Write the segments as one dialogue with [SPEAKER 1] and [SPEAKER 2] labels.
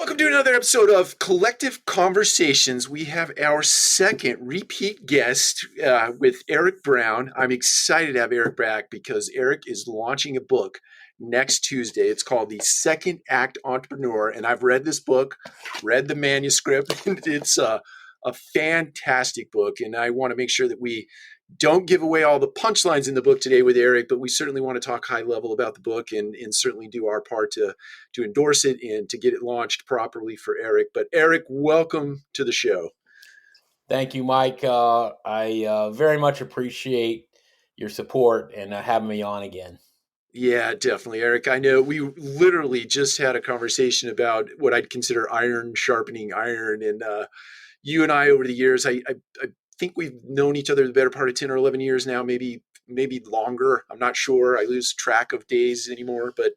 [SPEAKER 1] Welcome to another episode of Collective Conversations. We have our second repeat guest with Eric Brown. I'm excited to have Eric back because Eric is launching a book next Tuesday. It's called The Second Act Entrepreneur, and I've read this book, read the manuscript, and it's a fantastic book, and I want to make sure that we don't give away all the punchlines in the book today with Eric, but we certainly want to talk high level about the book and certainly do our part to endorse it and to get it launched properly for Eric. But Eric, welcome to the show.
[SPEAKER 2] Thank you, Mike. I very much appreciate your support and having me on again.
[SPEAKER 1] Yeah, definitely, Eric. I know we literally just had a conversation about what I'd consider iron sharpening iron. And you and I, over the years, I think we've known each other the better part of 10 or 11 years now, maybe longer. I'm not sure. I lose track of days anymore, but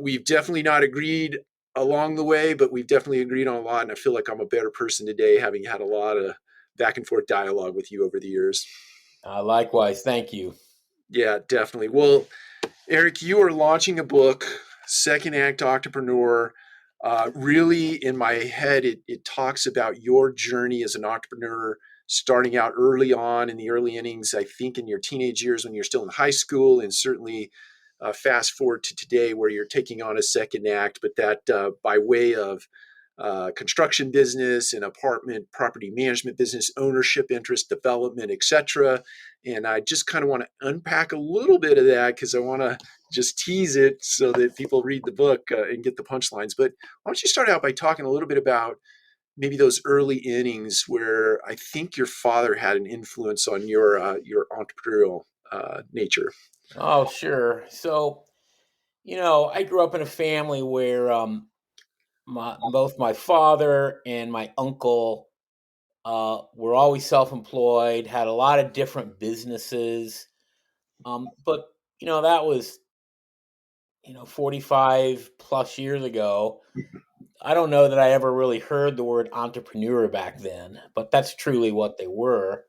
[SPEAKER 1] we've definitely not agreed along the way, but we've definitely agreed on a lot. And I feel like I'm a better person today, having had a lot of back and forth dialogue with you over the years.
[SPEAKER 2] Likewise. Thank you.
[SPEAKER 1] Yeah, definitely. Well, Eric, you are launching a book, Second Act Entrepreneur. Really, in my head, it talks about your journey as an entrepreneur, starting out early on in the early innings, I think in your teenage years when you're still in high school, and certainly fast forward to today where you're taking on a second act, but that by way of construction business and apartment property management business, ownership interest, development, etc. And I just kind of want to unpack a little bit of that because I want to just tease it so that people read the book and get the punchlines. But why don't you start out by talking a little bit about maybe those early innings where I think your father had an influence on your entrepreneurial nature.
[SPEAKER 2] Oh, sure. So, I grew up in a family where both my father and my uncle were always self-employed, had a lot of different businesses. But, that was, 45 plus years ago. I don't know that I ever really heard the word entrepreneur back then, but that's truly what they were.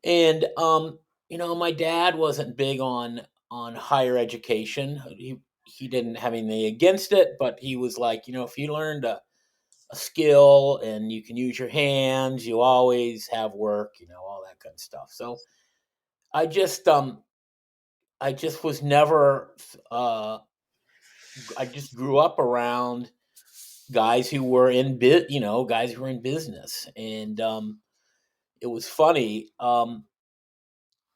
[SPEAKER 2] And my dad wasn't big on higher education. He didn't have anything against it, but he was like, if you learned a skill and you can use your hands, you always have work, all that kind of stuff. So I just was never I just grew up around guys who were in business. And it was funny.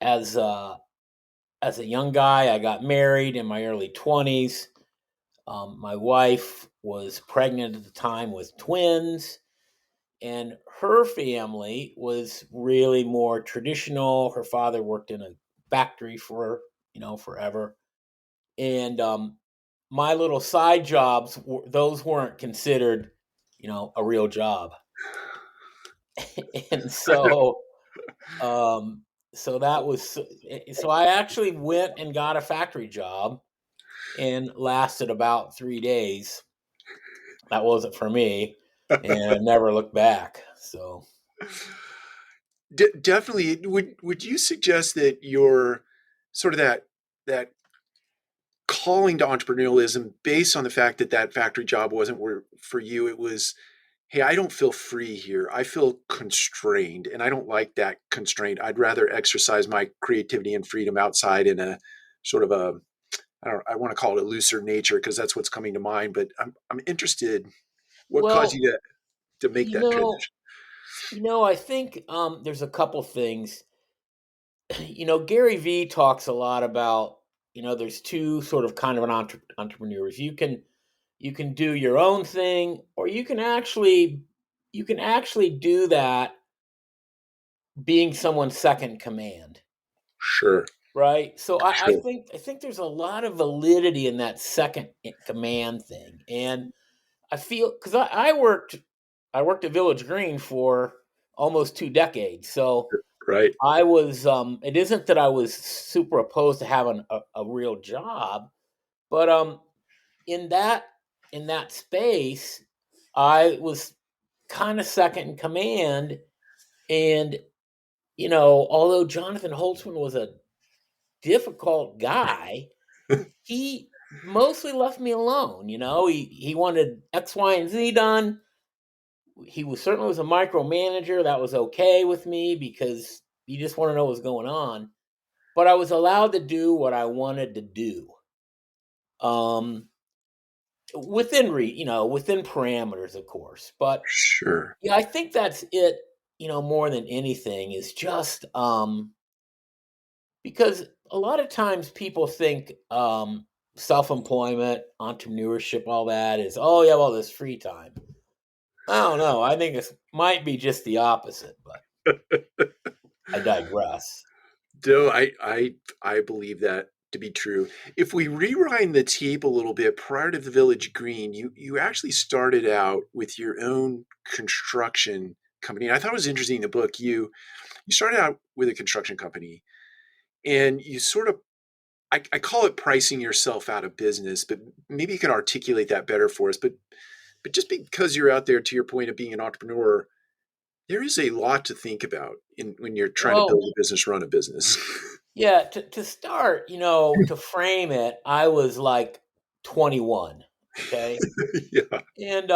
[SPEAKER 2] As a young guy, I got married in my early 20s. My wife was pregnant at the time with twins, and her family was really more traditional. Her father worked in a factory for forever, and my little side jobs, those weren't considered a real job. And so that was so I actually went and got a factory job and lasted about 3 days. That wasn't for me, and I never looked back. So
[SPEAKER 1] Definitely, would you suggest that your sort of that calling to entrepreneurialism based on the fact that that factory job wasn't for you? It was, hey, I don't feel free here. I feel constrained, and I don't like that constraint. I'd rather exercise my creativity and freedom outside in a sort of a, I want to call it a looser nature because that's what's coming to mind. But I'm interested. What caused
[SPEAKER 2] well,
[SPEAKER 1] you to make
[SPEAKER 2] you
[SPEAKER 1] that
[SPEAKER 2] know,
[SPEAKER 1] transition?
[SPEAKER 2] I think there's a couple things. Gary Vee talks a lot about there's two sort of kind of an entrepreneurs. You can do your own thing, or you can actually do that being someone's second command.
[SPEAKER 1] Sure,
[SPEAKER 2] Right. So I
[SPEAKER 1] sure.
[SPEAKER 2] think there's a lot of validity in that second command thing. And I feel because I worked at Village Green for almost 2 decades. So
[SPEAKER 1] Right.
[SPEAKER 2] I was it isn't that I was super opposed to having a real job, but in that in that space, I was kind of second in command. And although Jonathan Holtzman was a difficult guy, he mostly left me alone. He wanted X, Y, and Z done. He was certainly was a micromanager. That was okay with me because you just want to know what's going on. But I was allowed to do what I wanted to do. Um, within parameters, of course. But
[SPEAKER 1] Sure.
[SPEAKER 2] yeah, I think that's it. More than anything, is just because a lot of times people think self-employment, entrepreneurship, all that is, oh, you have all this free time. I don't know. I think it might be just the opposite, but I digress.
[SPEAKER 1] No, I believe that to be true. If we rewind the tape a little bit, prior to the Village Green, you actually started out with your own construction company. And I thought it was interesting in the book. You started out with a construction company, and you sort of, I call it pricing yourself out of business, but maybe you can articulate that better for us. But just because you're out there, to your point of being an entrepreneur, there is a lot to think about when you're trying to build
[SPEAKER 2] Well,
[SPEAKER 1] a business, run a business.
[SPEAKER 2] yeah, to start, to frame it, I was like 21, okay?
[SPEAKER 1] Yeah.
[SPEAKER 2] And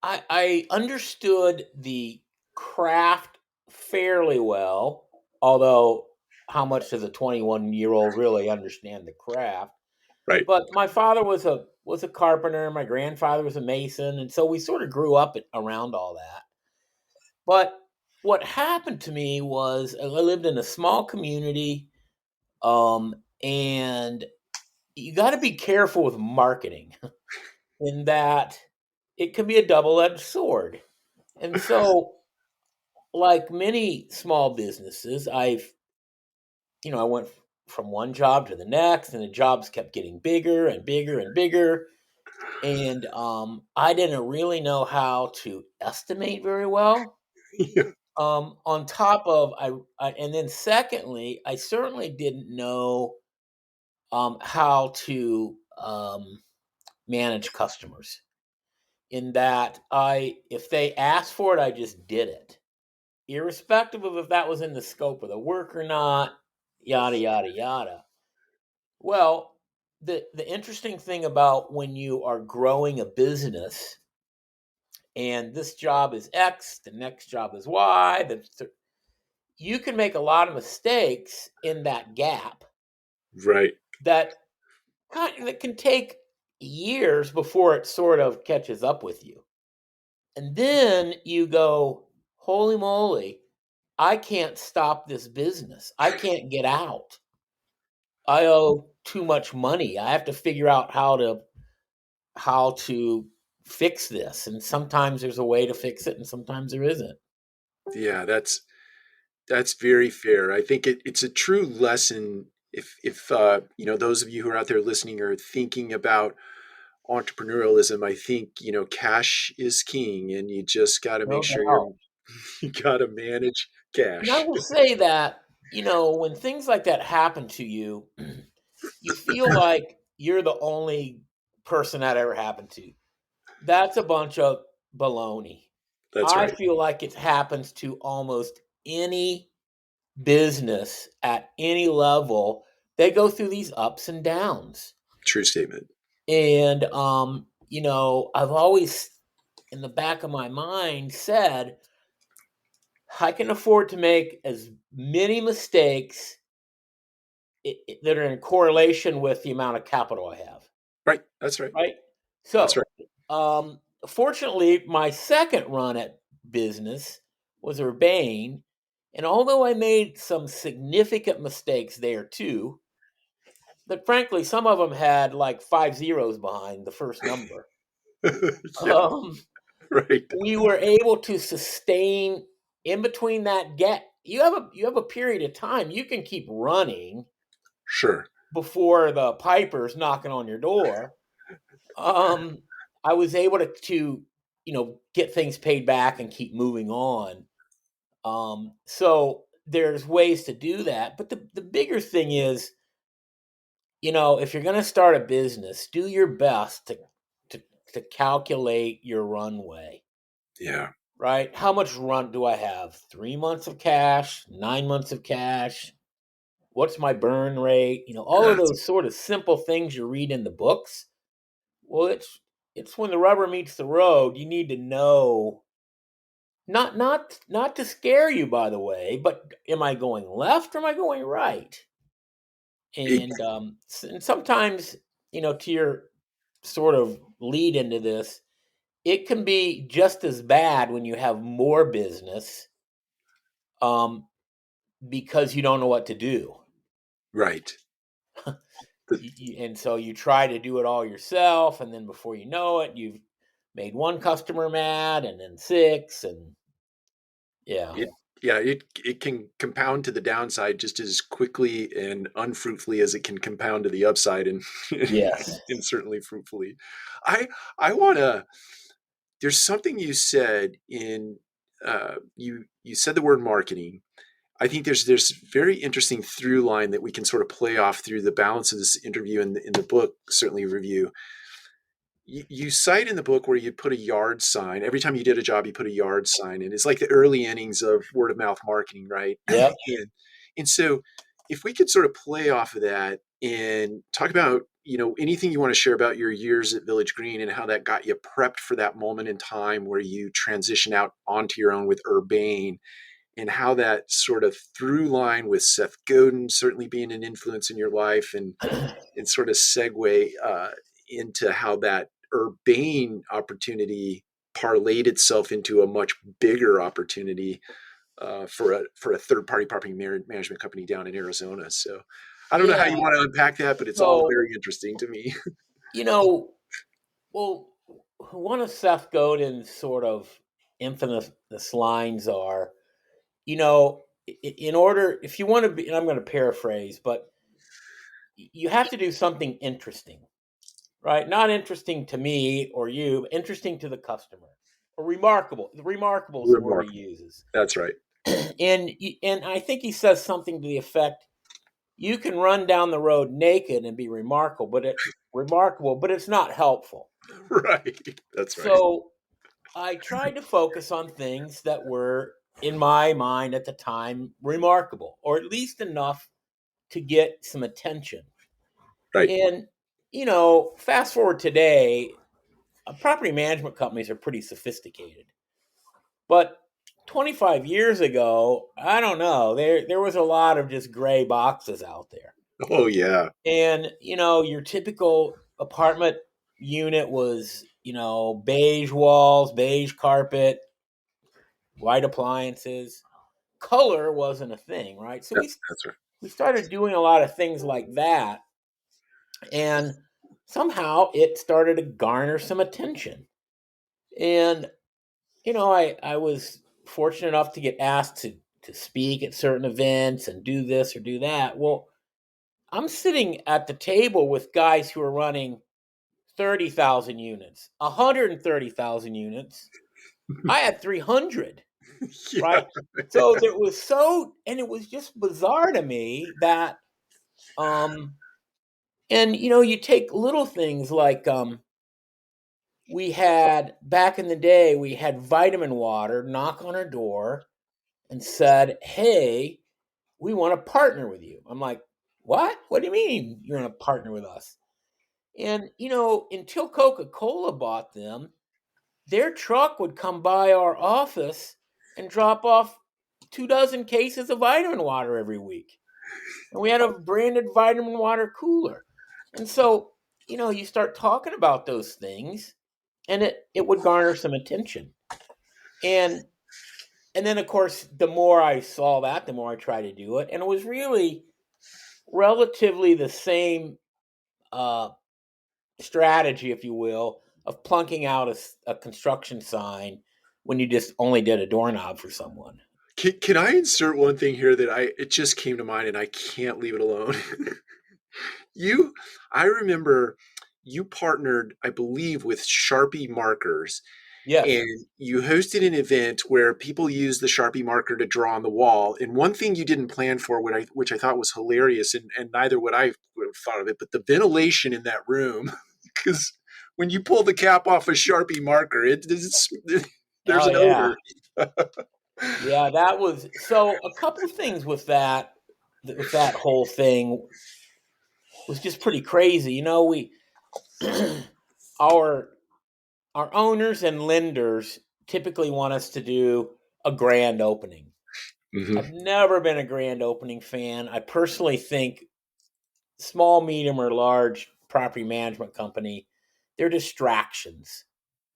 [SPEAKER 2] I understood the craft fairly well, although how much does a 21-year-old really understand the craft?
[SPEAKER 1] Right.
[SPEAKER 2] But my father was a carpenter, my grandfather was a mason, and so we sort of grew up around all that. But what happened to me was I lived in a small community, and you got to be careful with marketing in that it can be a double-edged sword. And so, like many small businesses, I went from one job to the next, and the jobs kept getting bigger and bigger and bigger. And I didn't really know how to estimate very well.
[SPEAKER 1] Yeah.
[SPEAKER 2] On top of and then secondly, I certainly didn't know how to manage customers. In that, if they asked for it, I just did it, irrespective of if that was in the scope of the work or not. Yada yada yada. Well, the interesting thing about when you are growing a business, and this job is X, the next job is Y, you can make a lot of mistakes in that gap
[SPEAKER 1] Right.
[SPEAKER 2] that that can take years before it sort of catches up with you. And then you go, holy moly, I can't stop this business. I can't get out. I owe too much money. I have to figure out how to fix this. And sometimes there's a way to fix it and sometimes there isn't.
[SPEAKER 1] Yeah, that's very fair. I think it's a true lesson if those of you who are out there listening are thinking about entrepreneurialism. I think cash is king, and you just got to make
[SPEAKER 2] No
[SPEAKER 1] sure
[SPEAKER 2] doubt.
[SPEAKER 1] you got to manage
[SPEAKER 2] And I
[SPEAKER 1] cash.
[SPEAKER 2] will say that, when things like that happen to you, you feel like you're the only person that ever happened to. That's a bunch of baloney.
[SPEAKER 1] That's
[SPEAKER 2] I
[SPEAKER 1] right.
[SPEAKER 2] feel like it happens to almost any business at any level. They go through these ups and downs.
[SPEAKER 1] True statement.
[SPEAKER 2] And I've always in the back of my mind said I can afford to make as many mistakes that are in correlation with the amount of capital I have,
[SPEAKER 1] Right. That's right.
[SPEAKER 2] right?
[SPEAKER 1] That's right.
[SPEAKER 2] So, fortunately, my second run at business was urbane, and although I made some significant mistakes there too, that frankly some of them had like five zeros behind the first number.
[SPEAKER 1] Yeah.
[SPEAKER 2] Um,
[SPEAKER 1] Right.
[SPEAKER 2] we were able to sustain in between that gap. You have a period of time you can keep running
[SPEAKER 1] Sure.
[SPEAKER 2] before the piper's knocking on your door. um I was able to get things paid back and keep moving on. So there's ways to do that, but the bigger thing is, if you're going to start a business, do your best to to calculate your runway.
[SPEAKER 1] Yeah.
[SPEAKER 2] Right? How much run do I have? 3 months of cash, 9 months of cash? What's my burn rate? All of
[SPEAKER 1] That's
[SPEAKER 2] those sort of simple things you read in the books. Well, it's when the rubber meets the road, you need to know, not to scare you, by the way, but am I going left or am I going right?
[SPEAKER 1] it,
[SPEAKER 2] And sometimes, to your sort of lead into this, it can be just as bad when you have more business, um, because you don't know what to do.
[SPEAKER 1] right. The-
[SPEAKER 2] And so you try to do it all yourself, and then before you know it, you've made one customer mad, and then six, and yeah.
[SPEAKER 1] It yeah, it can compound to the downside just as quickly and unfruitfully as it can compound to the upside, and
[SPEAKER 2] Yes.
[SPEAKER 1] and certainly fruitfully. I I want to. There's something you said in you said the word marketing. I think there's very interesting through line that we can sort of play off through the balance of this interview and in the book certainly review. You cite in the book where you put a yard sign every time you did a job. You put a yard sign, and it's like the early innings of word of mouth marketing, right?
[SPEAKER 2] Yep.
[SPEAKER 1] And so, if we could sort of play off of that and talk about anything you want to share about your years at Village Green and how that got you prepped for that moment in time where you transition out onto your own with Urbane, and how that sort of through line with Seth Godin certainly being an influence in your life, and sort of segue into how that Urbane opportunity parlayed itself into a much bigger opportunity for a third party property management company down in Arizona. So I don't know how
[SPEAKER 2] Yeah.
[SPEAKER 1] you want to unpack that, but it's all
[SPEAKER 2] So,
[SPEAKER 1] very interesting to me.
[SPEAKER 2] you know, well, one of Seth Godin's sort of infamous lines are, in order, if you want to be, and I'm going to paraphrase, but you have to do something interesting, right? Not interesting to me or you, but interesting to the customer, or remarkable. The remarkable is the word he
[SPEAKER 1] Remarkable.
[SPEAKER 2] uses.
[SPEAKER 1] That's right.
[SPEAKER 2] And I think he says something to the effect: you can run down the road naked and be remarkable, but it's not helpful.
[SPEAKER 1] Right. That's right.
[SPEAKER 2] So I tried to focus on things that were, in my mind at the time, remarkable, or at least enough to get some attention.
[SPEAKER 1] Right.
[SPEAKER 2] And fast forward today, property management companies are pretty sophisticated. But 25 years ago, I don't know, there was a lot of just gray boxes out there.
[SPEAKER 1] Oh yeah.
[SPEAKER 2] And your typical apartment unit was, beige walls, beige carpet, white appliances. Color wasn't a thing, right? So
[SPEAKER 1] That's right.
[SPEAKER 2] we started doing a lot of things like that, and somehow it started to garner some attention. And I was fortunate enough to get asked to speak at certain events and do this or do that. Well, I'm sitting at the table with guys who are running 30,000 units, 130,000 units. I had 300,
[SPEAKER 1] Yeah.
[SPEAKER 2] right? So there was and it was just bizarre to me that, and you take little things like, we had back in the day, we had Vitamin Water knock on our door and said, "Hey, we want to partner with you." I'm like, "What? What do you mean you're going to partner with us?" And until Coca-Cola bought them, their truck would come by our office and drop off 2 dozen cases of vitamin water every week. And we had a branded vitamin water cooler. And so, you start talking about those things, and it would garner some attention. And and then of course, the more I saw that, the more I tried to do it. And it was really relatively the same uh, strategy, if you will, of plunking out a construction sign when you just only did a doorknob for someone.
[SPEAKER 1] Can I insert one thing here that it just came to mind and I can't leave it alone? you, I remember you partnered, I believe, with Sharpie markers,
[SPEAKER 2] Yes.
[SPEAKER 1] and you hosted an event where people used the Sharpie marker to draw on the wall. And one thing you didn't plan for, which I thought was hilarious, and neither would I would have thought of it, but the ventilation in that room, because when you pull the cap off a Sharpie marker, there's
[SPEAKER 2] Oh
[SPEAKER 1] an
[SPEAKER 2] yeah.
[SPEAKER 1] odor.
[SPEAKER 2] Yeah, that was so. A couple things with that. with that whole thing was just pretty crazy. We our our owners and lenders typically want us to do a grand opening. I've
[SPEAKER 1] Hmm.
[SPEAKER 2] never been a grand opening fan. I personally think small, medium, or large property management company, they're distractions.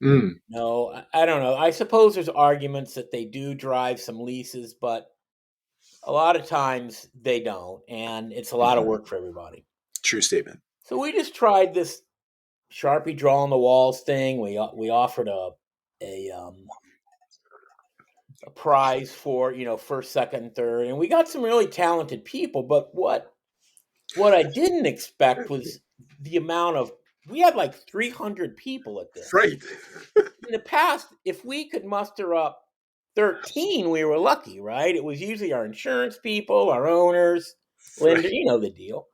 [SPEAKER 1] Mm,
[SPEAKER 2] No, I don't know. I suppose there's arguments that they do drive some leases, but a lot of times they don't, and it's a lot of
[SPEAKER 1] mhm.
[SPEAKER 2] work for everybody.
[SPEAKER 1] True statement.
[SPEAKER 2] So we just tried this Sharpie draw on the walls thing. We offered a um, a prize for first, second, and third, and we got some really talented people. But what I didn't expect was the amount of we had like 300 people at this.
[SPEAKER 1] Right.
[SPEAKER 2] In the past, if we could muster up 13, we were lucky, right? It was usually our insurance people, our owners, lender,
[SPEAKER 1] Right.
[SPEAKER 2] you know the deal.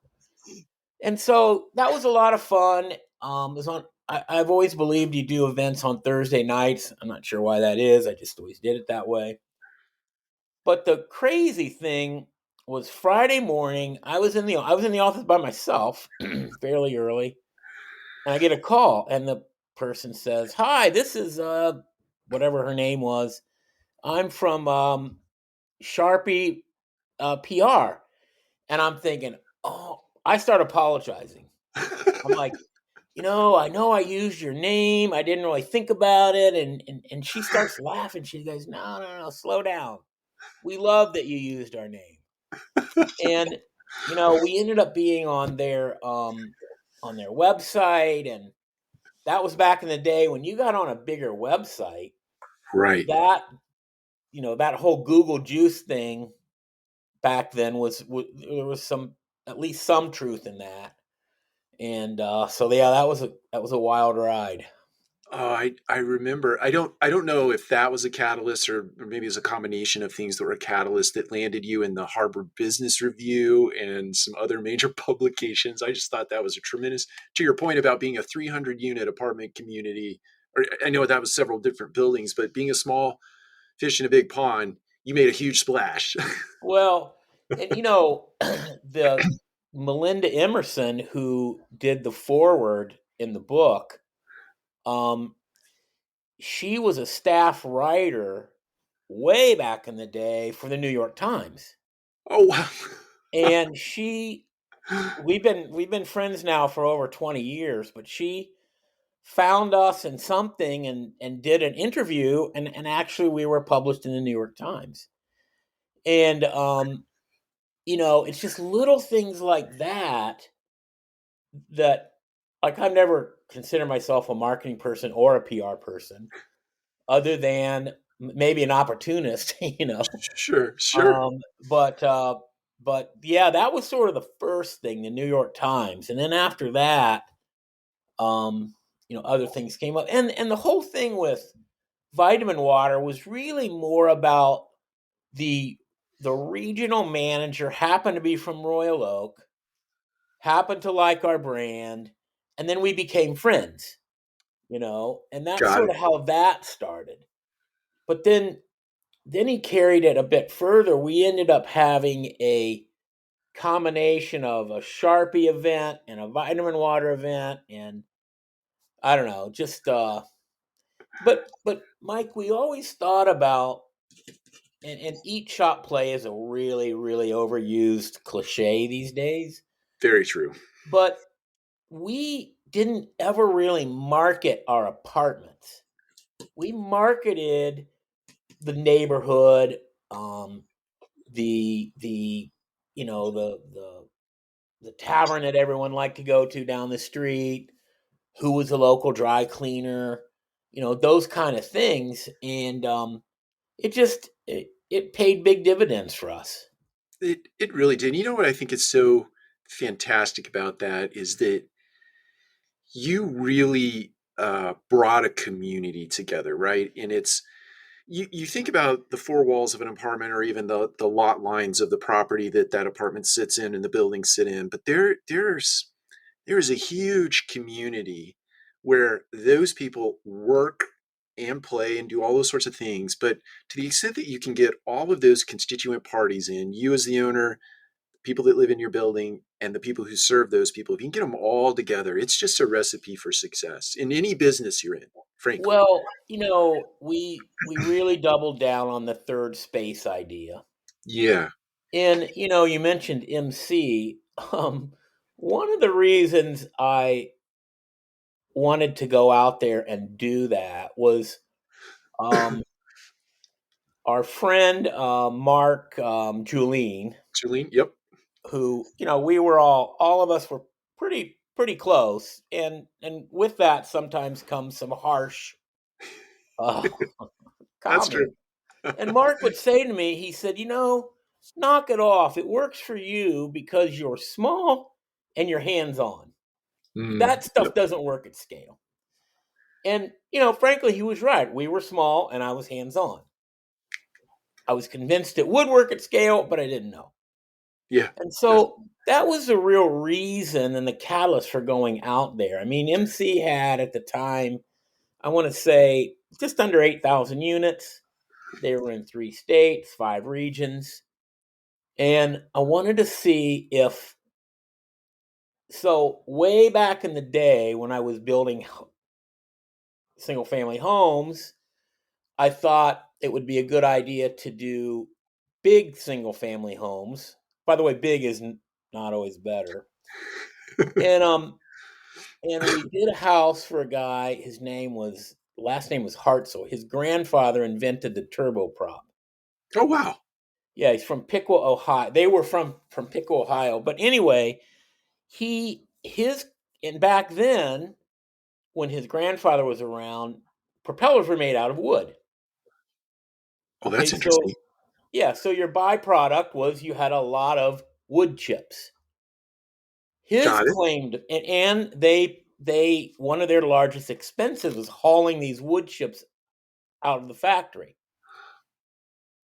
[SPEAKER 2] And so that was a lot of fun. It was on. I've always believed you do events on Thursday nights. I'm not sure why that is. I just always did it that way. But the crazy thing was Friday morning. I was in the office by myself, fairly early, and I get a call, and the person says, "Hi, this is whatever her name was. I'm from Sharpie PR," and I'm thinking, "Oh," I start apologizing. I'm like, I know I used your name. I didn't really think about it. And she starts laughing. She goes, "No, no, no, slow down. We love that you used our name." And we ended up being on their website, and that was back in the day when you got on a bigger website.
[SPEAKER 1] Right.
[SPEAKER 2] That that whole Google Juice thing back then there was some at least some truth in that. And so yeah, that was a wild ride.
[SPEAKER 1] Oh, I remember. I don't know if that was a catalyst or maybe it was a combination of things that were a catalyst that landed you in the Harvard Business Review and some other major publications. I just thought that was a tremendous. To your point about being a 300 unit apartment community, or I know that was several different buildings, but being a small fish in a big pond, you made a huge splash.
[SPEAKER 2] Well, and the Melinda Emerson who did the foreword in the book, um, she was a staff writer way back in the day for the New York Times.
[SPEAKER 1] Oh wow.
[SPEAKER 2] And we've been friends now for over 20 years, but she found us in something and did an interview, and actually we were published in the New York Times. And it's just little things like that like I've never considered myself a marketing person or a PR person other than maybe an opportunist,
[SPEAKER 1] Sure, sure.
[SPEAKER 2] Um, but uh, but yeah, that was sort of the first thing, the New York Times, and then after that, other things came up, and the whole thing with vitamin water was really more about the the regional manager happened to be from Royal Oak, happened to like our brand, and then we became friends, and that's
[SPEAKER 1] Got
[SPEAKER 2] sort
[SPEAKER 1] it.
[SPEAKER 2] of how that started. But then he carried it a bit further. We ended up having a combination of a Sharpie event and a vitamin water event, and I don't know, just but Mike, we always thought about and eat shop play is a really, really overused cliche these days,
[SPEAKER 1] Very true.
[SPEAKER 2] but we didn't ever really market our apartments. We marketed the neighborhood, the the tavern that everyone liked to go to down the street, who was a local dry cleaner, those kind of things. And it paid big dividends for us.
[SPEAKER 1] It really did. You know what I think is so fantastic about that is that you really brought a community together, right? And it's you think about the four walls of an apartment or even the lot lines of the property that that apartment sits in and the buildings sit in, but there's a huge community where those people work and play and do all those sorts of things. But to the extent that you can get all of those constituent parties in, you as the owner, people that live in your building, and the people who serve those people, if you can get them all together, it's just a recipe for success in any business you're in, frankly.
[SPEAKER 2] Well, we really doubled down on the third space idea.
[SPEAKER 1] Yeah.
[SPEAKER 2] And you mentioned MC. One of the reasons I wanted to go out there and do that was um, our friend Mark Julien,
[SPEAKER 1] Julian, yep.
[SPEAKER 2] who we were all of us were pretty close, and with that sometimes comes some harsh uh,
[SPEAKER 1] That's true.
[SPEAKER 2] comments. And Mark would say to me, he said, knock it off. It works for you because you're small and you're hands on. That stuff
[SPEAKER 1] Yep.
[SPEAKER 2] doesn't work at scale. And, frankly, he was right. We were small and I was hands on. I was convinced it would work at scale, but I didn't know.
[SPEAKER 1] Yeah.
[SPEAKER 2] And
[SPEAKER 1] That's,
[SPEAKER 2] so that was the real reason and the catalyst for going out there. I mean, MC had at the time, I want to say, just under 8,000 units. They were in 3 states, 5 regions. And I wanted to see if, so way back in the day when I was building single family homes, I thought it would be a good idea to do big single family homes. By the way, big is not always better. And we did a house for a guy. His last name was Hartzell. His grandfather invented the turboprop.
[SPEAKER 1] oh, wow.
[SPEAKER 2] Yeah, he's from Piqua, Ohio. They were from Piqua, Ohio. But anyway, he his and back then when his grandfather was around, propellers were made out of wood.
[SPEAKER 1] Oh,
[SPEAKER 2] Okay,
[SPEAKER 1] that's
[SPEAKER 2] so
[SPEAKER 1] interesting.
[SPEAKER 2] yeah, so your byproduct was you had a lot of wood chips. His
[SPEAKER 1] Got it.
[SPEAKER 2] claimed, and they one of their largest expenses was hauling these wood chips out of the factory.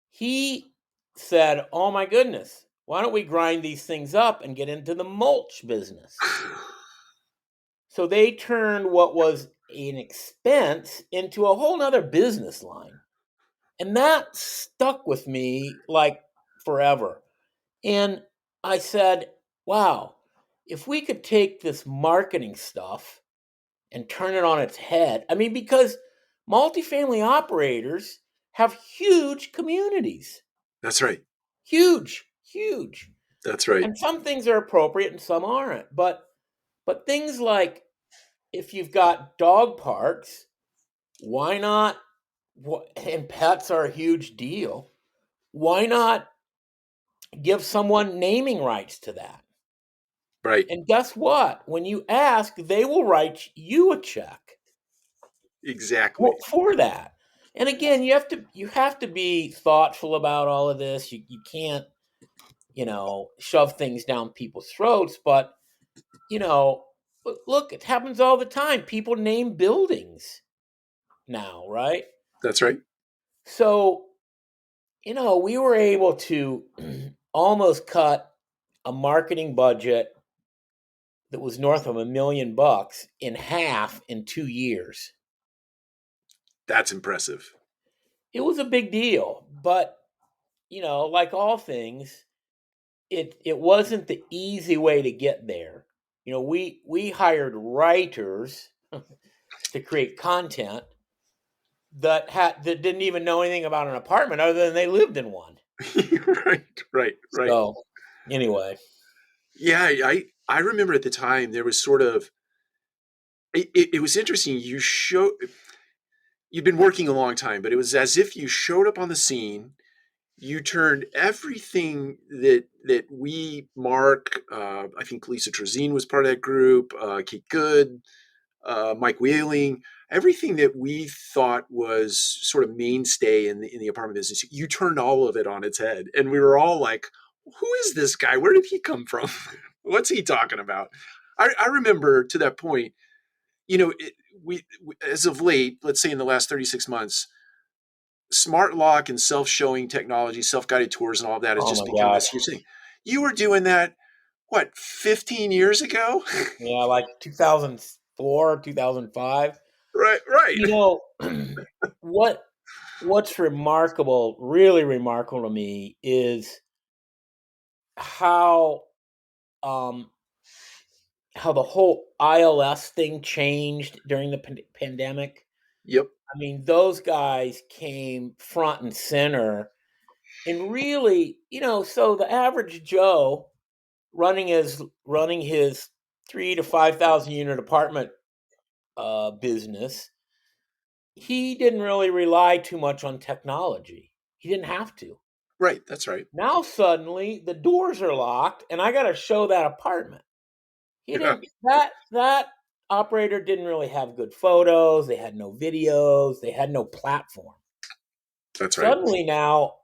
[SPEAKER 2] He said, "Oh my goodness, why don't we grind these things up and get into the mulch business?" So they turned what was an expense into a whole nother business line. And that stuck with me like forever. And I said, wow, if we could take this marketing stuff and turn it on its head. I mean, because multifamily operators have huge communities,
[SPEAKER 1] That's right.
[SPEAKER 2] huge, huge.
[SPEAKER 1] That's right.
[SPEAKER 2] And some things are appropriate and some aren't. But things like if you've got dog parks, why not? And pets are a huge deal. Why not give someone naming rights to that?
[SPEAKER 1] Right.
[SPEAKER 2] And guess what? When you ask, they will write you a check
[SPEAKER 1] Exactly.
[SPEAKER 2] for that. And again, you have to be thoughtful about all of this. You can't, shove things down people's throats, but you know, look, it happens all the time. People name buildings now, right?
[SPEAKER 1] That's right.
[SPEAKER 2] So, we were able to almost cut a marketing budget that was north of $1 million in half in 2 years.
[SPEAKER 1] That's impressive.
[SPEAKER 2] It was a big deal, but like all things, it wasn't the easy way to get there. We hired writers to create content that didn't even know anything about an apartment other than they lived in one.
[SPEAKER 1] Right. Right. Right.
[SPEAKER 2] So anyway,
[SPEAKER 1] Yeah. I remember at the time there was sort of, it was interesting. You've been working a long time, but it was as if you showed up on the scene. You turned everything that we Mark, I think Lisa Trezine was part of that group, Kate Good, Mike Wheeling, everything that we thought was sort of mainstay in the apartment business. You turned all of it on its head, and we were all like, "Who is this guy? Where did he come from? What's he talking about?" I remember to that point, we as of late, let's say in the last 36 months, smart lock and self-showing technology, self-guided tours, and all of that has
[SPEAKER 2] oh
[SPEAKER 1] just
[SPEAKER 2] my
[SPEAKER 1] become
[SPEAKER 2] gosh,
[SPEAKER 1] this huge thing. You were doing that, what, 15 years ago?
[SPEAKER 2] yeah, like 2004, 2005.
[SPEAKER 1] Right, right.
[SPEAKER 2] You know what? What's remarkable, really remarkable to me, is how um, how the whole ILS thing changed during the pandemic.
[SPEAKER 1] Yep.
[SPEAKER 2] I mean, those guys came front and center and really, so the average Joe running his 3 to 5,000 unit apartment business, he didn't really rely too much on technology. He didn't have to.
[SPEAKER 1] Right. That's right.
[SPEAKER 2] Now suddenly the doors are locked, and I got to show that apartment. He
[SPEAKER 1] Yeah.
[SPEAKER 2] didn't that operator didn't really have good photos, they had no videos, they had no platform.
[SPEAKER 1] That's right.
[SPEAKER 2] Suddenly now,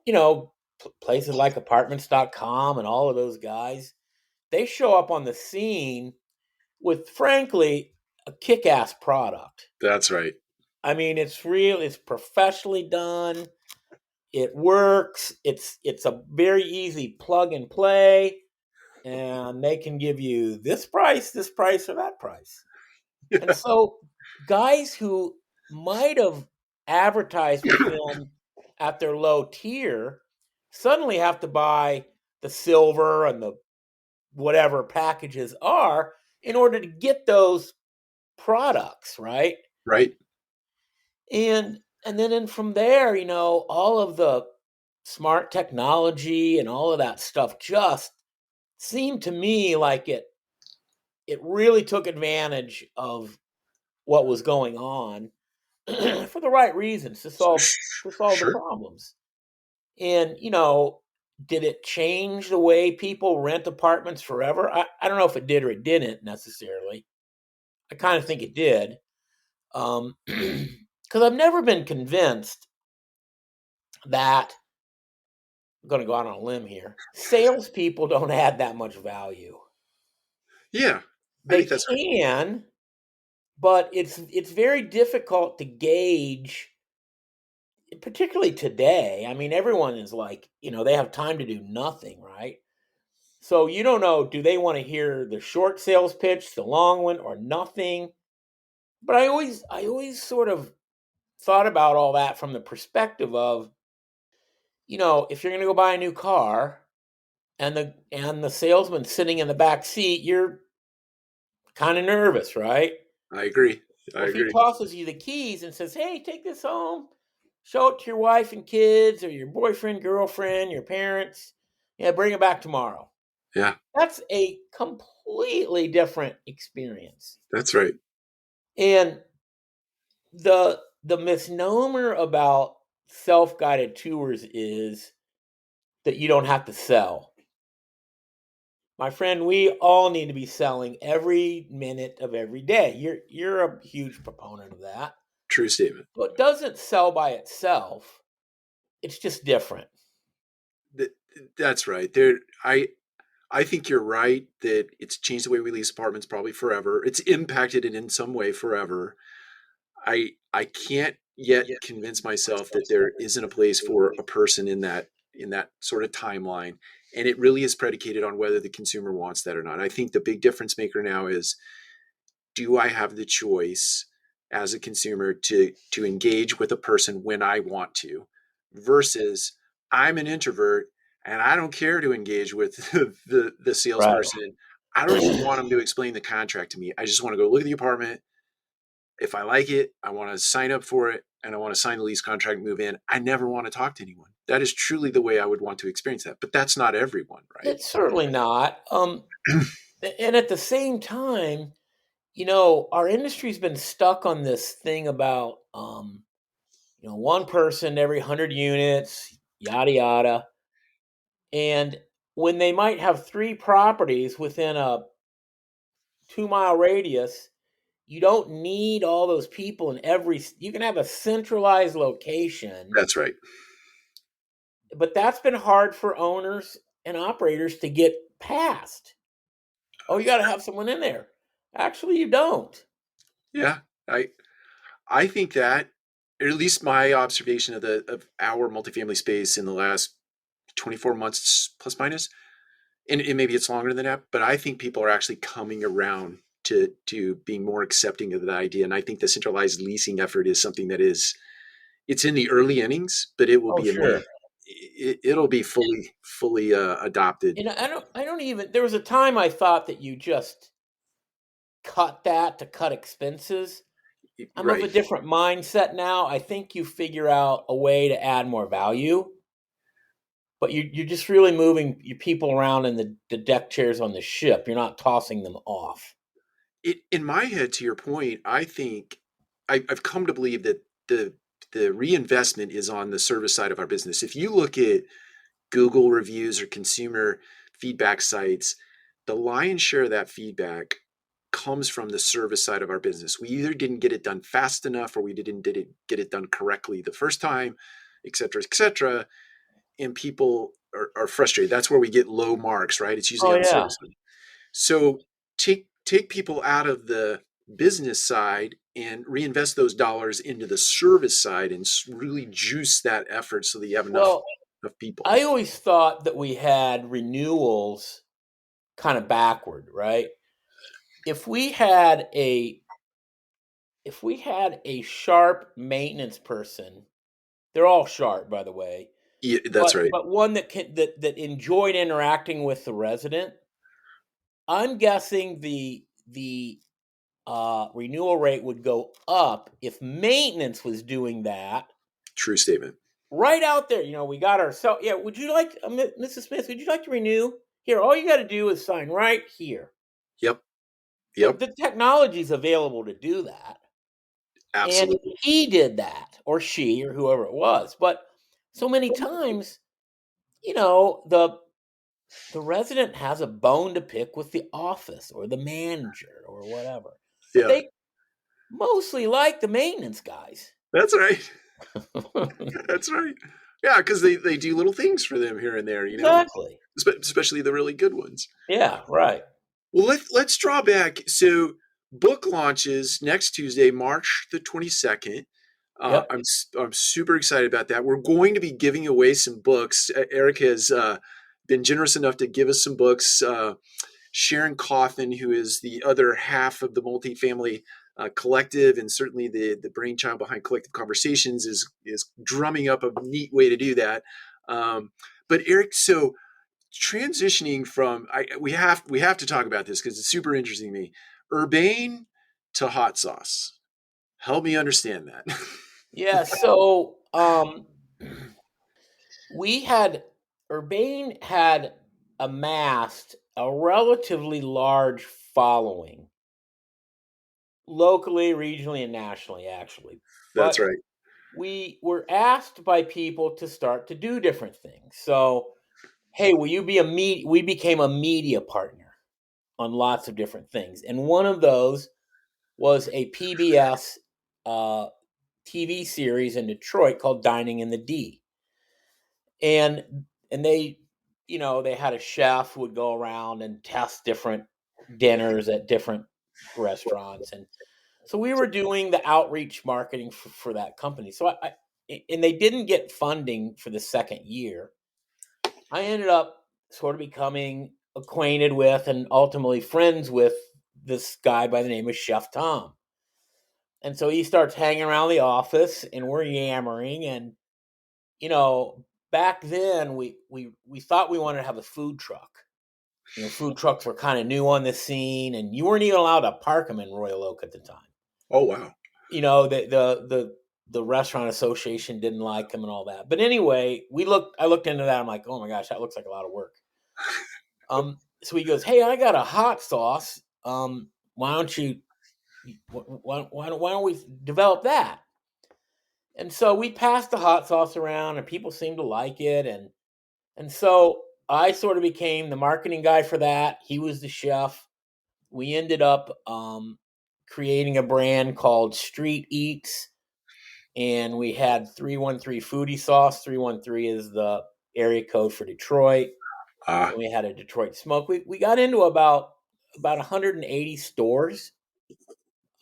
[SPEAKER 2] you know, places like apartments.com and all of those guys, they show up on the scene with frankly a kick-ass product.
[SPEAKER 1] That's right.
[SPEAKER 2] I mean, it's professionally done. It works. It's a very easy plug and play, and they can give you this price, or that price. And
[SPEAKER 1] Yeah.
[SPEAKER 2] so, guys who might have advertised with them at their low tier suddenly have to buy the silver and the whatever packages are in order to get those products, right?
[SPEAKER 1] Right.
[SPEAKER 2] And then from there, all of the smart technology and all of that stuff just seemed to me like it really took advantage of what was going on for the right reasons to solve the
[SPEAKER 1] Sure.
[SPEAKER 2] problems. And did it change the way people rent apartments forever? I don't know if it did or it didn't necessarily. I kind of think it did. Because I've never been convinced that I'm going to go out on a limb here. Salespeople don't add that much value.
[SPEAKER 1] Yeah. I
[SPEAKER 2] They
[SPEAKER 1] think that's right.
[SPEAKER 2] can, but it's very difficult to gauge, particularly today. I mean, everyone is like, they have time to do nothing, right? So you don't know, do they want to hear the short sales pitch, the long one, or nothing? But I always sort of thought about all that from the perspective of, if you're going to go buy a new car and the salesman sitting in the back seat, you're kind of nervous, right?
[SPEAKER 1] I agree. I
[SPEAKER 2] Well, if he
[SPEAKER 1] agree.
[SPEAKER 2] tosses you the keys and says, "Hey, take this home, show it to your wife and kids, or your boyfriend, girlfriend, your parents, yeah, bring it back tomorrow."
[SPEAKER 1] Yeah.
[SPEAKER 2] That's a completely different experience.
[SPEAKER 1] That's right.
[SPEAKER 2] And the misnomer about self-guided tours is that you don't have to sell. My friend, we all need to be selling every minute of every day. You're a huge proponent of that.
[SPEAKER 1] True statement.
[SPEAKER 2] So it doesn't sell by itself. It's just different.
[SPEAKER 1] Th- That's right. I think you're right that it's changed the way we lease apartments probably forever. It's impacted it in some way forever. I can't yet convince myself that there isn't a place for a person in that sort of timeline. And it really is predicated on whether the consumer wants that or not. I think the big difference maker now is, do I have the choice as a consumer to engage with a person when I want to, versus I'm an introvert and I don't care to engage with the
[SPEAKER 2] Right.
[SPEAKER 1] salesperson. I don't even want them to explain the contract to me. I just want to go look at the apartment. If I like it, I want to sign up for it and I want to sign the lease contract, move in. I never want to talk to anyone. That is truly the way I would want to experience that. But that's not everyone, right?
[SPEAKER 2] It's certainly not. And at the same time, our industry's been stuck on this thing about, one person every 100 units, yada yada. And when they might have three properties within a 2 mile radius, you don't need all those people in you can have a centralized location,
[SPEAKER 1] That's right.
[SPEAKER 2] but that's been hard for owners and operators to get past. Oh, you got to have someone in there. Actually, you don't.
[SPEAKER 1] Yeah. I I think that, or at least my observation of our multifamily space in the last 24 months plus minus, and maybe it's longer than that, but I think people are actually coming around to being more accepting of the idea. And I think the centralized leasing effort is something that is, it's in the early innings, but it will
[SPEAKER 2] Oh,
[SPEAKER 1] be in the
[SPEAKER 2] sure.
[SPEAKER 1] it'll be fully adopted.
[SPEAKER 2] And I don't even. There was a time I thought that you just cut that to cut expenses. I'm of a
[SPEAKER 1] Right.
[SPEAKER 2] different mindset now. I think you figure out a way to add more value, but you're just really moving your people around in the deck chairs on the ship. You're not tossing them off.
[SPEAKER 1] In my head, to your point, I think I've come to believe that the reinvestment is on the service side of our business. If you look at Google reviews or consumer feedback sites, the lion's share of that feedback comes from the service side of our business. We either didn't get it done fast enough or we didn't get it done correctly the first time, et cetera, et cetera. And people are frustrated. That's where we get low marks, right? It's usually
[SPEAKER 2] Oh
[SPEAKER 1] on the
[SPEAKER 2] yeah.
[SPEAKER 1] service side. So take people out of the business side and reinvest those dollars into the service side and really juice that effort so that you have
[SPEAKER 2] Well,
[SPEAKER 1] enough people.
[SPEAKER 2] I always thought that we had renewals kind of backward, right? If we had a if we had a sharp maintenance person, they're all sharp, by the way,
[SPEAKER 1] Yeah, that's
[SPEAKER 2] but
[SPEAKER 1] right.
[SPEAKER 2] one that enjoyed interacting with the resident. I'm guessing the renewal rate would go up if maintenance was doing that
[SPEAKER 1] True statement.
[SPEAKER 2] right out there. We got our so yeah. Would you like, Mrs. Smith? Would you like to renew? Here, all you got to do is sign right here.
[SPEAKER 1] Yep.
[SPEAKER 2] So
[SPEAKER 1] Yep.
[SPEAKER 2] the technology is available to do that. And
[SPEAKER 1] Absolutely.
[SPEAKER 2] he did that, or she, or whoever it was. But so many times, the resident has a bone to pick with the office or the manager or whatever. But
[SPEAKER 1] Yeah.
[SPEAKER 2] they mostly like the maintenance guys.
[SPEAKER 1] That's right. That's right. Yeah, because they do little things for them here and there,
[SPEAKER 2] Exactly.
[SPEAKER 1] especially the really good ones.
[SPEAKER 2] Yeah, right.
[SPEAKER 1] Well, let's draw back. So, book launches next Tuesday, March the 22nd.
[SPEAKER 2] Yep.
[SPEAKER 1] I'm super excited about that. We're going to be giving away some books. Eric has been generous enough to give us some books. Sharon Coffin, who is the other half of the multifamily collective, and certainly the brainchild behind Collective Conversations, is drumming up a neat way to do that. But Eric, so transitioning from we have to talk about this because it's super interesting to me. Urbane to hot sauce. Help me understand that.
[SPEAKER 2] Yeah. So we had Urbane had amassed a relatively large following locally, regionally, and nationally, actually.
[SPEAKER 1] That's
[SPEAKER 2] But
[SPEAKER 1] right.
[SPEAKER 2] we were asked by people to start to do different things. So, hey, will you be a media? We became a media partner on lots of different things, and one of those was a PBS uh, TV series in Detroit called Dining in the D, and they had a chef who would go around and test different dinners at different restaurants, and so we were doing the outreach marketing for that company. So and they didn't get funding for the second year. I ended up sort of becoming acquainted with and ultimately friends with this guy by the name of Chef Tom. And so he starts hanging around the office and we're yammering. And, you know, back then we thought we wanted to have a food truck. Food trucks were kind of new on the scene and you weren't even allowed to park them in Royal Oak at the time.
[SPEAKER 1] Oh wow.
[SPEAKER 2] The restaurant association didn't like them and all that. But anyway, I looked into that. I'm like, oh my gosh, that looks like a lot of work. So he goes, hey, I got a hot sauce. Why don't you why don't we develop that? And so we passed the hot sauce around and people seemed to like it. And so I sort of became the marketing guy for that. He was the chef. We ended up creating a brand called Street Eats. And we had 313 Foodie Sauce. 313 is the area code for Detroit.
[SPEAKER 1] Ah.
[SPEAKER 2] And we had a Detroit Smoke. We got into about 180 stores.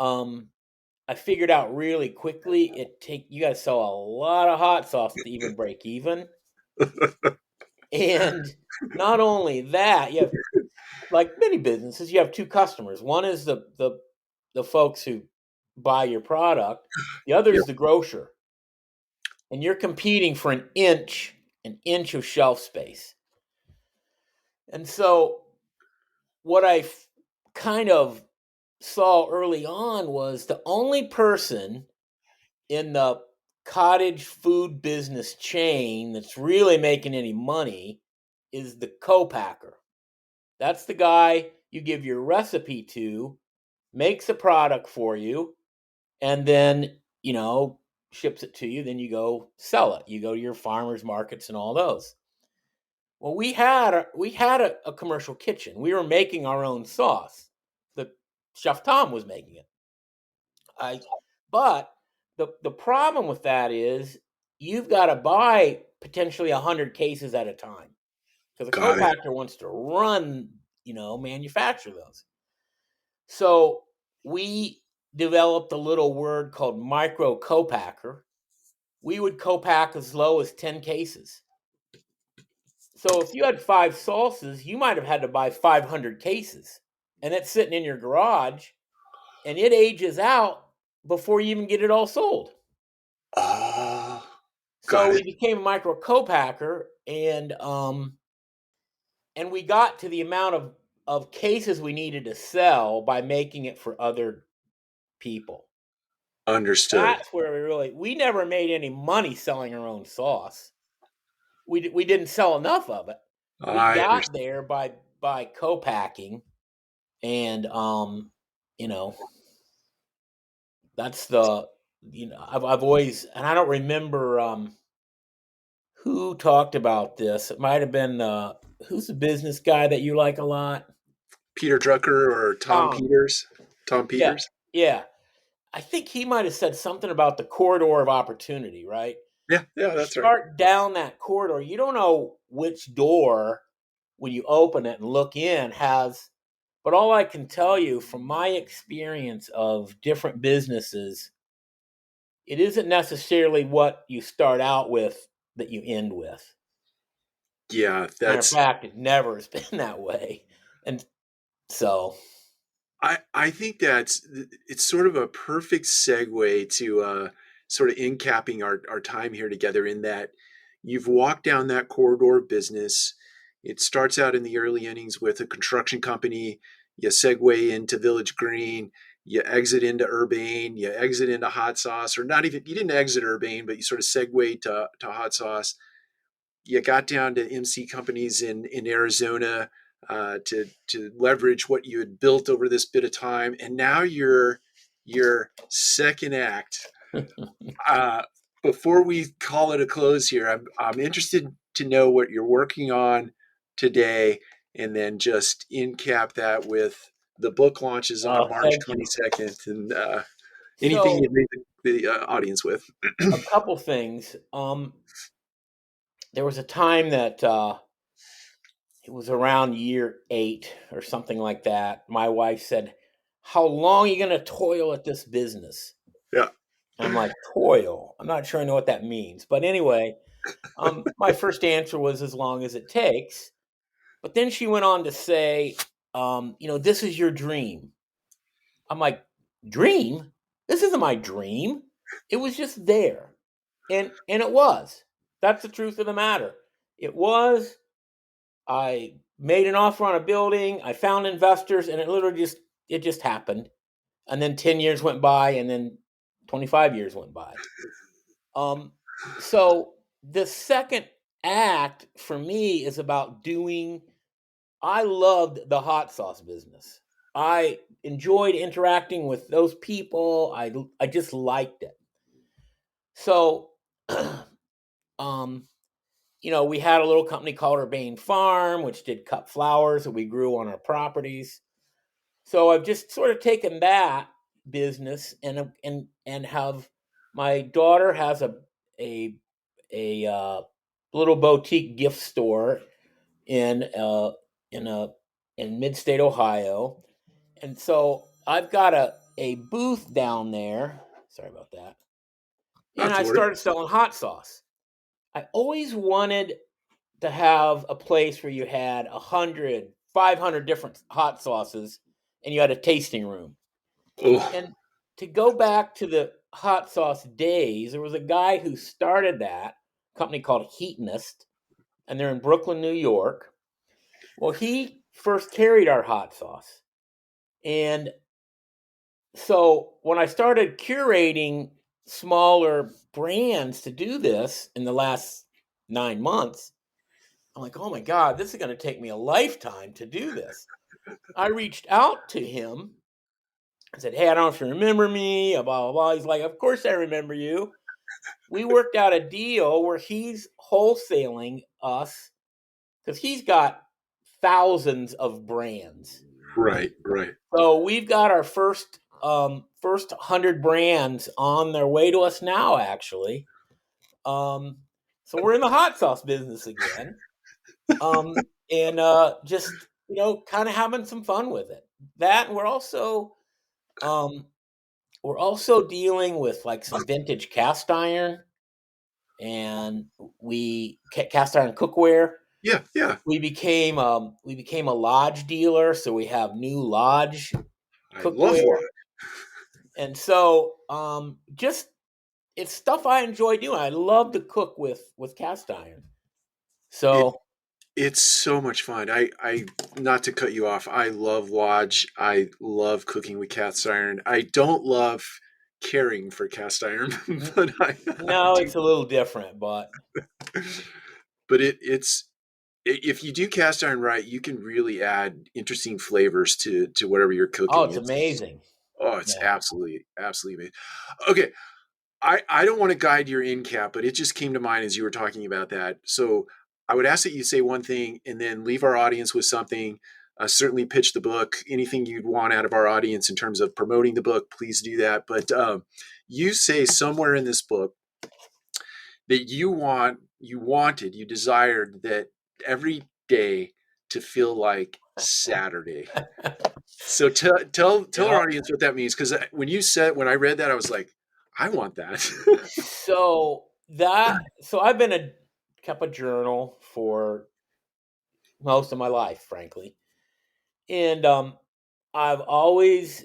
[SPEAKER 2] I figured out really quickly you got to sell a lot of hot sauce to even break even. And not only that, you have, like many businesses, you have two customers. One is the folks who buy your product. The other
[SPEAKER 1] Yep.
[SPEAKER 2] is the grocer. And you're competing for an inch an inch of shelf space. And so what I kind of saw early on was the only person in the cottage food business chain that's really making any money is the co-packer. That's the guy you give your recipe to, makes a product for you, and then, ships it to you. Then you go sell it. You go to your farmers markets and all those. Well, we had a commercial kitchen. We were making our own sauce. The Chef Tom was making it. I But the problem with that is you've got to buy potentially 100 cases at a time because a
[SPEAKER 1] Got it.
[SPEAKER 2] co-packer wants to run, manufacture those. So we developed a little word called micro co-packer. We would co-pack as low as 10 cases. So if you had 5 sauces, you might have had to buy 500 cases. And it's sitting in your garage and it ages out before you even get it all sold.
[SPEAKER 1] Oh,
[SPEAKER 2] So
[SPEAKER 1] got
[SPEAKER 2] we
[SPEAKER 1] it.
[SPEAKER 2] became a micro co-packer, and we got to the amount of cases we needed to sell by making it for other people.
[SPEAKER 1] Understood.
[SPEAKER 2] That's where we never made any money selling our own sauce. We didn't sell enough of it. We
[SPEAKER 1] I
[SPEAKER 2] got
[SPEAKER 1] understand.
[SPEAKER 2] there by co-packing, and you know that's the I've always, and I don't remember who talked about this. It might have been who's the business guy that you like a lot?
[SPEAKER 1] Peter Drucker or Tom
[SPEAKER 2] Tom.
[SPEAKER 1] Peters? Tom
[SPEAKER 2] Yeah,
[SPEAKER 1] Peters?
[SPEAKER 2] yeah. I think he might have said something about the corridor of opportunity, right?
[SPEAKER 1] Yeah, yeah,
[SPEAKER 2] You
[SPEAKER 1] that's right.
[SPEAKER 2] start down that corridor, you don't know which door when you open it and look in has, but all I can tell you from my experience of different businesses, it isn't necessarily what you start out with that you end with.
[SPEAKER 1] Yeah,
[SPEAKER 2] Matter of
[SPEAKER 1] that's
[SPEAKER 2] fact, it never has been that way. And so,
[SPEAKER 1] I think that's it's sort of a perfect segue to sort of in capping our time here together in that you've walked down that corridor of business. It starts out in the early innings with a construction company. You segue into Village Green. You exit into Urbane. You exit into hot sauce, or not even you didn't exit Urbane, but you sort of segue to hot sauce. You got down to MC companies in Arizona to leverage what you had built over this bit of time, and now your second act. Uh, Before we call it a close here, I'm interested to know what you're working on today, and then just in cap that with the book launches on March
[SPEAKER 2] thank you.
[SPEAKER 1] 22nd, and anything you
[SPEAKER 2] So,
[SPEAKER 1] leave the audience with.
[SPEAKER 2] a couple things. There was a time that it was around year 8 or something like that. My wife said, "How long are you going to toil at this business?"
[SPEAKER 1] Yeah,
[SPEAKER 2] And I'm like, "Toil? I'm not sure I know what that means." But anyway, my first answer was as long as it takes. But then she went on to say, "This is your dream." I'm like, "Dream? This isn't my dream. It was just there." And it was. That's the truth of the matter. It was. I made an offer on a building, I found investors, and it just happened. And then 10 years went by, and then 25 years went by. Um so the second act for me is about doing. I loved the hot sauce business. I enjoyed interacting with those people. I just liked it. So um we had a little company called Urbane Farm, which did cut flowers that we grew on our properties. So I've just sort of taken that business and have my daughter has a a little boutique gift store in in a in mid state Ohio, and so I've got a booth down there. Sorry about that. And
[SPEAKER 1] not
[SPEAKER 2] I
[SPEAKER 1] to worry.
[SPEAKER 2] started selling hot sauce. I always wanted to have a place where you had 100, 500 different hot sauces and you had a tasting room.
[SPEAKER 1] Oh,
[SPEAKER 2] And to go back to the hot sauce days, there was a guy who started that company called Heatonist. and they're in Brooklyn, New York. Well, he first carried our hot sauce. And so when I started curating smaller brands to do this in the last 9 months, I'm like, oh my God, this is going to take me a lifetime to do this. I reached out to him. I said, hey, I don't know if you remember me, blah, blah, blah. He's like, of course I remember you. We worked out a deal where he's wholesaling us because he's got thousands of brands.
[SPEAKER 1] Right, right.
[SPEAKER 2] So we've got our first 100 brands on their way to us now, actually. So we're in the hot sauce business again, and just kind of having some fun with it. That and um, we're also dealing with like some vintage cast iron, and we cast iron cookware.
[SPEAKER 1] Yeah, yeah.
[SPEAKER 2] We became a lodge dealer, so we have new lodge
[SPEAKER 1] I love
[SPEAKER 2] cookware,
[SPEAKER 1] wine.
[SPEAKER 2] and so just it's stuff I enjoy doing. I love to cook with cast iron.
[SPEAKER 1] It
[SPEAKER 2] So
[SPEAKER 1] it's so much fun. I not to cut you off. I love lodge. I love cooking with cast iron. I don't love caring for cast iron, but I
[SPEAKER 2] no,
[SPEAKER 1] do.
[SPEAKER 2] it's a little different, but
[SPEAKER 1] But if you do cast iron right, you can really add interesting flavors to whatever you're
[SPEAKER 2] oh,
[SPEAKER 1] cooking.
[SPEAKER 2] it's amazing.
[SPEAKER 1] It's
[SPEAKER 2] Yeah.
[SPEAKER 1] absolutely amazing. Okay, I don't want to guide your in cap, but it just came to mind as you were talking about that. So I would ask that you say one thing and then leave our audience with something. Certainly pitch the book. Anything you'd want out of our audience in terms of promoting the book, please do that. But you say somewhere in this book that you desired that every day to feel like Saturday. So tell our
[SPEAKER 2] Yep.
[SPEAKER 1] audience what that means, because when I read that, I was like, I want that.
[SPEAKER 2] So I've kept a journal for most of my life, frankly. And I've always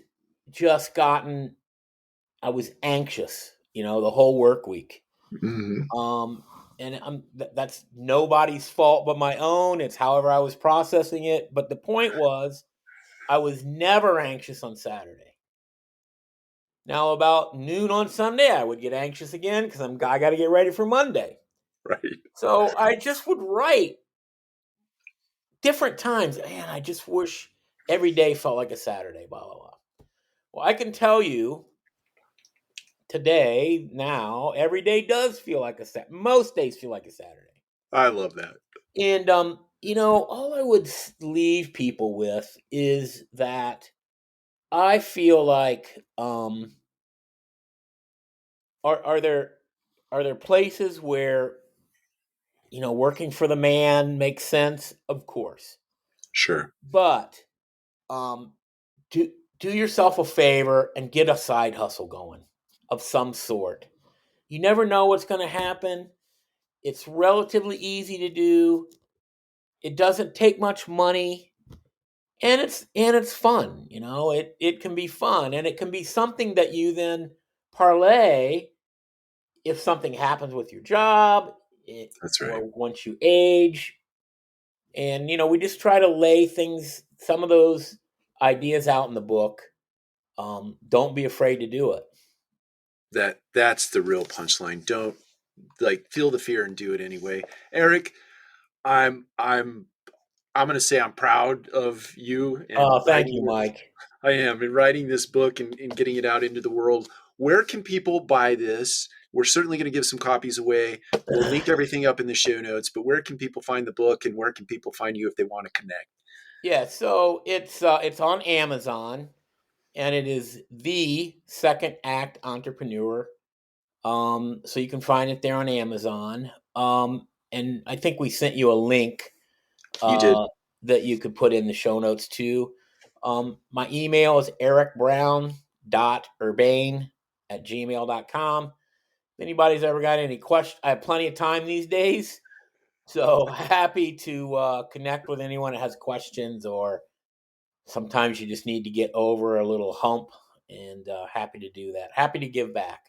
[SPEAKER 2] just gotten I was anxious, the whole work week.
[SPEAKER 1] Mhm.
[SPEAKER 2] Um, and that's nobody's fault but my own. It's however I was processing it. But the point was, I was never anxious on Saturday. Now, about noon on Sunday, I would get anxious again because I got to get ready for Monday.
[SPEAKER 1] Right.
[SPEAKER 2] So I just would write different times. Man, I just wish every day felt like a Saturday. Blah blah blah. Well, I can tell you today, now, every day does feel like a Saturday. Most days feel like a Saturday.
[SPEAKER 1] I love that.
[SPEAKER 2] And all I would leave people with is that I feel like are there places where working for the man makes sense? Of course.
[SPEAKER 1] Sure.
[SPEAKER 2] But um do do yourself a favor and get a side hustle going of some sort. You never know what's going to happen. It's relatively easy to do. It doesn't take much money, and it's fun. It can be fun, and it can be something that you then parlay if something happens with your job,
[SPEAKER 1] That's right.
[SPEAKER 2] or once you age. And we just try to lay some of those ideas out in the book. Don't be afraid to do it.
[SPEAKER 1] That's the real punchline. Don't feel the fear and do it anyway. Eric, I'm I'm going to say I'm proud of you and
[SPEAKER 2] Thank
[SPEAKER 1] writing
[SPEAKER 2] you,
[SPEAKER 1] this.
[SPEAKER 2] Mike.
[SPEAKER 1] I am in writing this book and getting it out into the world. Where can people buy this? We're certainly going to give some copies away. We'll link everything up in the show notes, but where can people find the book and where can people find you if they want to connect?
[SPEAKER 2] Yeah, so it's on Amazon, and it is the Second Act Entrepreneur. So you can find it there on Amazon. And I think we sent you a link
[SPEAKER 1] You did.
[SPEAKER 2] uh, that you could put in the show notes too. My email is ericbrown.urbane@gmail.com. If anybody's ever got any questions, I have plenty of time these days. So happy to connect with anyone that has questions, or sometimes you just need to get over a little hump, and happy to do that. Happy to give back.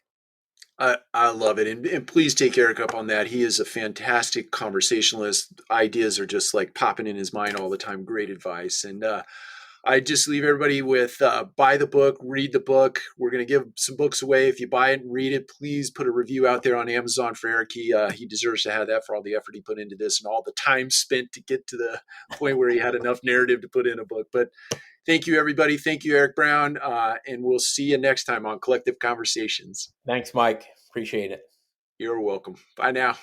[SPEAKER 1] I love it. And please take Eric up on that. He is a fantastic conversationalist. Ideas are just like popping in his mind all the time. Great advice. And I just leave everybody with buy the book, read the book. We're going to give some books away. If you buy it and read it, please put a review out there on Amazon for Eric. He deserves to have that for all the effort he put into this and all the time spent to get to the point where he had enough narrative to put in a book. But thank you, everybody. Thank you, Eric Brown. And we'll see you next time on Collective Conversations.
[SPEAKER 2] Thanks, Mike. Appreciate it.
[SPEAKER 1] You're welcome. Bye now.